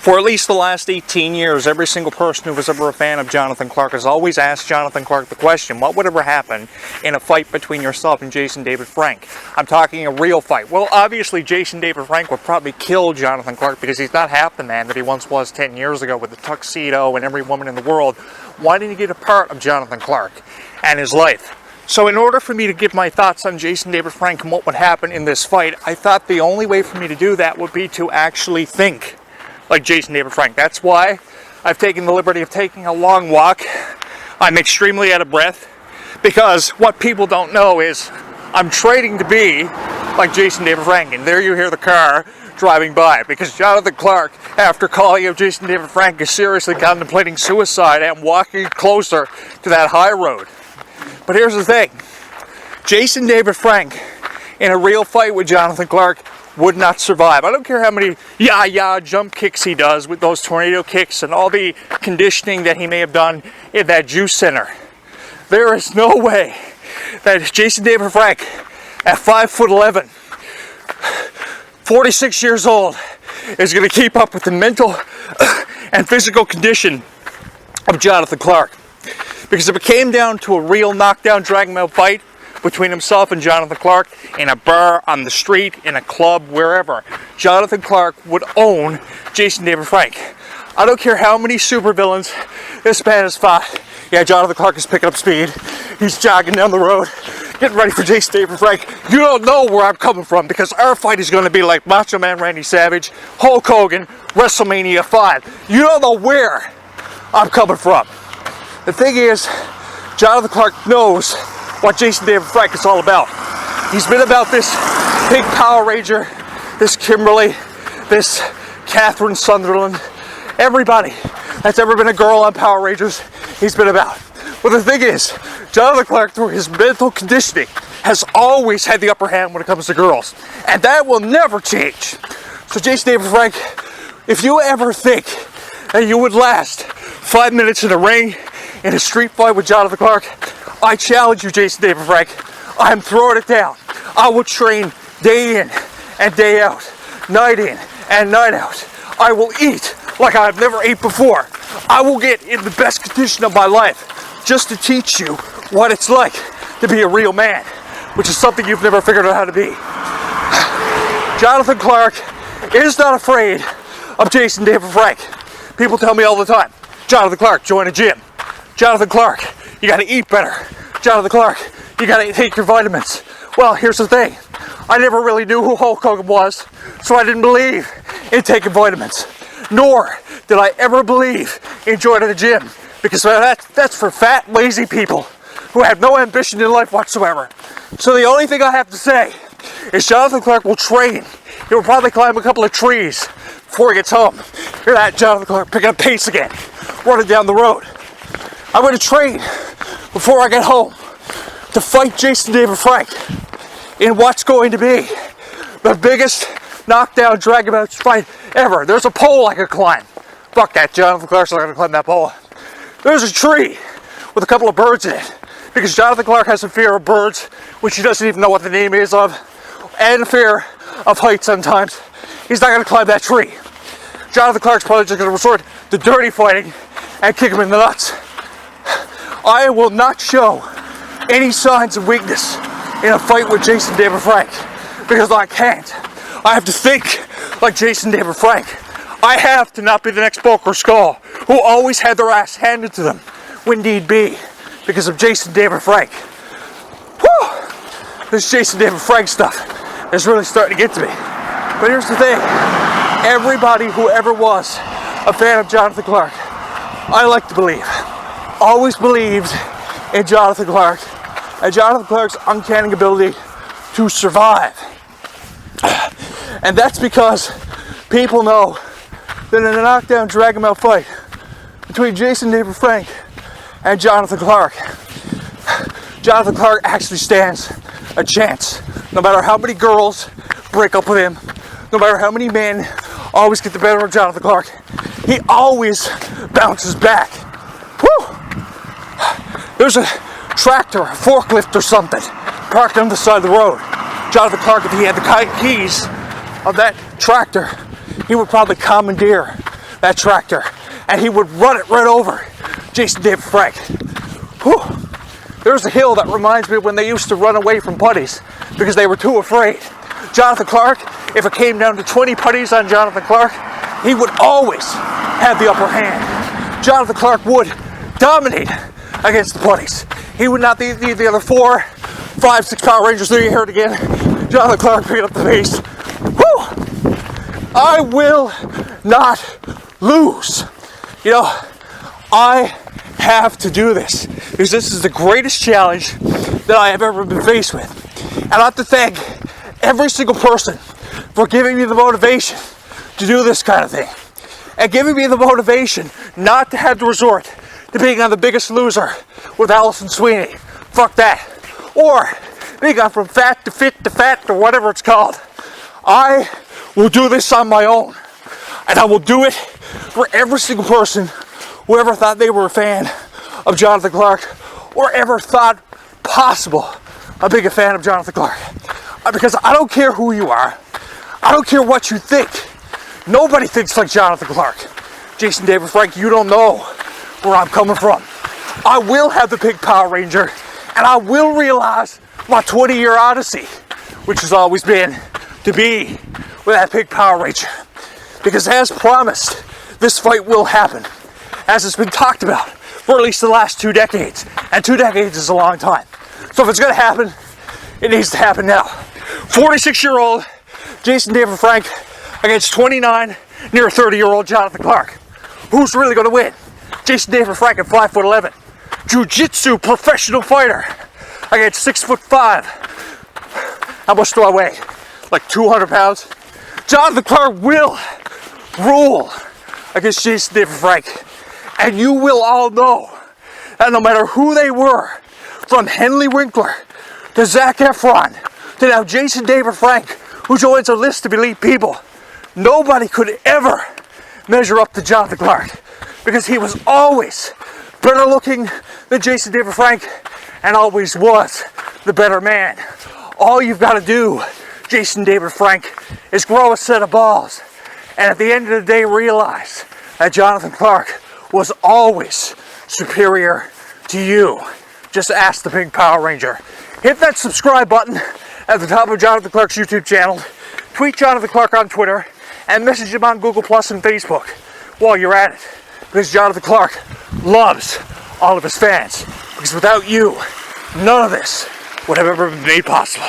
For at least the last 18 years, every single person who was ever a fan of Jonathan Clarke has always asked Jonathan Clarke the question, what would ever happen in a fight between yourself and Jason David Frank? I'm talking a real fight. Well, obviously, Jason David Frank would probably kill Jonathan Clarke because he's not half the man that he once was 10 years ago with the tuxedo and every woman in the world wanting to get a part of Jonathan Clarke and his life. So in order for me to give my thoughts on Jason David Frank and what would happen in this fight, I thought the only way for me to do that would be to actually think like Jason David Frank. That's why I've taken the liberty of taking a long walk. I'm extremely out of breath because what people don't know is I'm training to be like Jason David Frank. And there you hear the car driving by because Jonathan Clarke, after calling out Jason David Frank, is seriously contemplating suicide and walking closer to that high road. But here's the thing. Jason David Frank, in a real fight with Jonathan Clarke, would not survive. I don't care how many jump kicks he does with those tornado kicks and all the conditioning that he may have done in that juice center. There is no way that Jason David Frank, at 5'11", 46 years old, is going to keep up with the mental and physical condition of Jonathan Clarke. Because if it came down to a real knockdown, drag-him-out fight between himself and Jonathan Clarke in a bar, on the street, in a club, wherever, Jonathan Clarke would own Jason David Frank. I don't care how many supervillains this man has fought. Yeah, Jonathan Clarke is picking up speed. He's jogging down the road, getting ready for Jason David Frank. You don't know where I'm coming from because our fight is going to be like Macho Man Randy Savage, Hulk Hogan, WrestleMania 5. You don't know where I'm coming from. The thing is, Jonathan Clarke knows what Jason David Frank is all about. He's been about this big Power Ranger, this Kimberly, this Catherine Sunderland, everybody that's ever been a girl on Power Rangers, he's been about. But the thing is, Jonathan Clarke, through his mental conditioning, has always had the upper hand when it comes to girls. And that will never change. So Jason David Frank, if you ever think that you would last 5 minutes in a ring, in a street fight with Jonathan Clarke, I challenge you, Jason David Frank. I'm throwing it down. I will train day in and day out, night in and night out. I will eat like I've never ate before. I will get in the best condition of my life just to teach you what it's like to be a real man, which is something you've never figured out how to be. Jonathan Clarke is not afraid of Jason David Frank. People tell me all the time, Jonathan Clarke, join a gym. Jonathan Clarke, you gotta eat better. Jonathan Clarke, you gotta take your vitamins. Well, here's the thing. I never really knew who Hulk Hogan was, so I didn't believe in taking vitamins. Nor did I ever believe in joining the gym, because that's for fat, lazy people who have no ambition in life whatsoever. So the only thing I have to say is Jonathan Clarke will train. He will probably climb a couple of trees before he gets home. Hear that, Jonathan Clarke picking up pace again, running down the road. I'm going to train before I get home to fight Jason David Frank in what's going to be the biggest knockdown, drag-him-out fight ever. There's a pole I could climb. Fuck that, Jonathan Clarke's not going to climb that pole. There's a tree with a couple of birds in it because Jonathan Clarke has a fear of birds, which he doesn't even know what the name is of, and a fear of heights sometimes. He's not going to climb that tree. Jonathan Clarke's probably just going to resort to dirty fighting and kick him in the nuts. I will not show any signs of weakness in a fight with Jason David Frank because I can't. I have to think like Jason David Frank. I have to not be the next Bulk or Skull who always had their ass handed to them when need be because of Jason David Frank. Whew! This Jason David Frank stuff is really starting to get to me. But here's the thing. Everybody who ever was a fan of Jonathan Clarke, I like to believe, always believed in Jonathan Clarke and Jonathan Clarke's uncanny ability to survive. And that's because people know that in a knockdown, drag-him-out fight between Jason David Frank and Jonathan Clarke, Jonathan Clarke actually stands a chance. No matter how many girls break up with him, no matter how many men always get the better of Jonathan Clarke, he always bounces back. Whew! There's a tractor, a forklift or something parked on the side of the road. Jonathan Clarke, if he had the keys of that tractor, he would probably commandeer that tractor, and he would run it right over Jason David Frank. Whew. There's a hill that reminds me of when they used to run away from putties because they were too afraid. Jonathan Clarke, if it came down to 20 putties on Jonathan Clarke, he would always have the upper hand. Jonathan Clarke would dominate against the putties. He would not need the other 4, 5, 6 Power Rangers. There you hear it again. Jonathan Clarke picking up the pace. Woo! I will not lose. You know, I have to do this because this is the greatest challenge that I have ever been faced with. And I have to thank every single person for giving me the motivation to do this kind of thing. And giving me the motivation not to have to resort to being on The Biggest Loser with Allison Sweeney. Fuck that. Or being on From Fat to Fit to Fat or whatever it's called. I will do this on my own. And I will do it for every single person who ever thought they were a fan of Jonathan Clarke or ever thought possible a big fan of Jonathan Clarke. Because I don't care who you are. I don't care what you think. Nobody thinks like Jonathan Clarke. Jason David Frank, you don't know where I'm coming from. I will have the Pink Power Ranger, and I will realize my 20-year odyssey, which has always been to be with that Pink Power Ranger. Because as promised, this fight will happen. As it's been talked about for at least the last 2 decades. And 2 decades is a long time. So if it's going to happen, it needs to happen now. 46-year-old Jason David Frank against 29, near 30-year-old Jonathan Clarke. Who's really going to win? Jason David Frank at 5'11", jiu-jitsu professional fighter against 6'5". How much do I weigh? Like 200 pounds? Jonathan Clarke will rule against Jason David Frank. And you will all know that no matter who they were, from Henley Winkler to Zac Efron to now Jason David Frank, who joins a list of elite people, nobody could ever measure up to Jonathan Clarke because he was always better looking than Jason David Frank and always was the better man. All you've got to do, Jason David Frank, is grow a set of balls and at the end of the day realize that Jonathan Clarke was always superior to you. Just ask the Pink Power Ranger. Hit that subscribe button at the top of Jonathan Clarke's YouTube channel. Tweet Jonathan Clarke on Twitter and message him on Google Plus and Facebook while you're at it. Because Jonathan Clarke loves all of his fans. Because without you, none of this would have ever been made possible.